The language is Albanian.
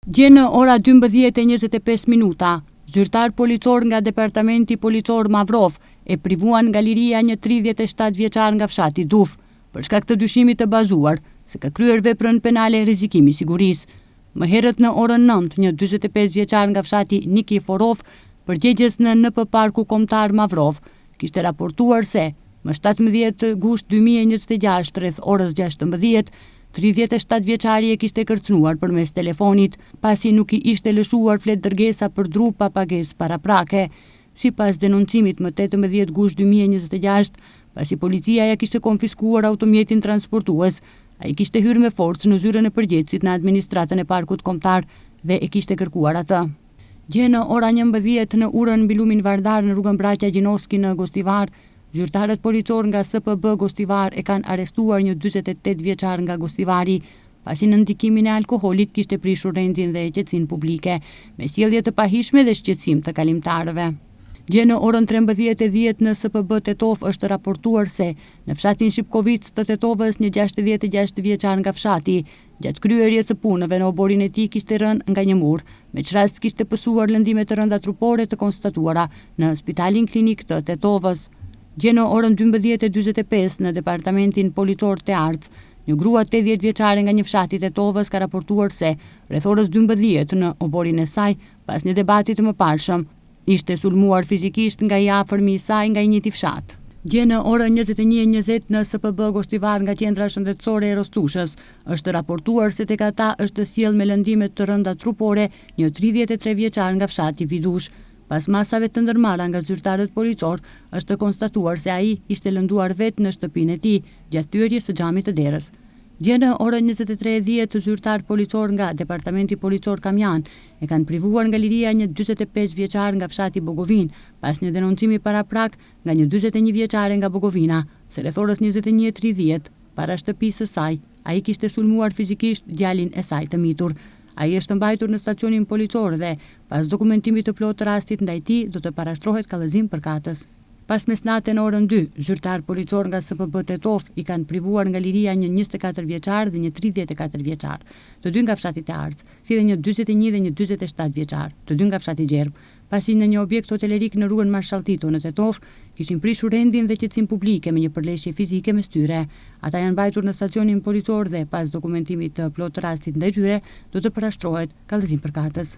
Dje në ora 12:25, zyrtar policor nga Departamenti Policor Mavrov e privuan nga liria një 37 vjeçar nga fshati Duf, për shkak të dyshimit të bazuar se ka kryer veprën penale rrezikimi sigurisë. Më herët në orën 9, një 45 vjeçar nga fshati Nikiforov, përgjegjës në NP Parku Kombëtar Mavrov, kishte raportuar se më 17 gusht 2026 rreth orës 16, 37 vjeçari e kishte kërcënuar përmes telefonit, pasi nuk i ishte lëshuar flet dërgesa për dru pa pagesë paraprake. Sipas denoncimit më 18 gusht 2026, pasi policia ja kishte konfiskuar automjetin transportues, ai kishte hyrë me forcë në zyrën e përgjegjësit në administratën e Parkut Kombëtar dhe e kishte kërkuar atë. Dje në ora 11 në urën mbi lumin Vardar në rrugën Braqa Gjinoski në Gostivar, zyrtarët policor nga SPB Gostivar e kanë arrestuar një 48 vjeçar nga Gostivari, pasi në ndikimin e alkoolit kishte prishur rendin dhe qetësinë publike, me sjellje të pahishme dhe shqetësim të kalimtarëve. Dje në orën 13:10 në SPB Tetov është raportuar se në fshatin Shipkovic të Tetovës një 66 vjeçar nga fshati, gjatë kryerjes së punëve në oborin e tij kishte rënë nga një mur, me çrast kishte pësuar lëndime të rënda trupore të konstatuara në Spitalin Klinik të Tetovës. Dje në orën 12:45 në departamentin policor të Arc, një grua 80 vjeçare nga një fshat i Tetovës ka raportuar se rreth orës 12 në oborin e saj, pas një debati të mëparshëm, ishte sulmuar fizikisht nga i afërmi i saj nga i njëjti fshat. Dje në orën 21:20 në SPB Gostivar nga qendra shëndetësore e Rostushës, është raportuar se tek ata është sjell me lëndime të rënda trupore një 33 vjeçar nga fshati Vidush. Pas masave të ndërmarra nga zyrtarët policor, është konstatuar se ai ishte lënduar vetë në shtëpinë e tij gjatë thyrjes së xhamit të derës. Dje në orën 23:10 zyrtar policor nga Departamenti Policor Kamjan e kanë privuar nga liria një 45 vjeçar nga fshati Bogovin, pas një denoncimi paraprak nga një 41 vjeçare nga Bogovina, se rreth orës 21:30 para shtëpisë së saj, ai kishte sulmuar fizikisht djalin e saj të mitur. Ai është mbajtur në stacionin policor dhe pas dokumentimit të plotë të rastit ndaj tij do të parashtrohet kallëzim përkatës. Pas mesnate në orën 2, zyrtar policor nga SPB Tetov i kanë privuar nga liria një 24 vjeçar dhe një 34 vjeçar, të dy nga fshati të Arc, si dhe një 41 dhe një 47 vjeçar, të dy nga fshati Gjerb, pasi në një objekt hotelerik në rrugën Marshall Tito në Tetov kishin prishur rendin dhe qetësinë publike me një përleshje fizike mes tyre. Ata janë mbajtur në stacionin policor dhe pas dokumentimit të plotë të rastit ndaj tyre do të parashtrohet kallëzim përkatës.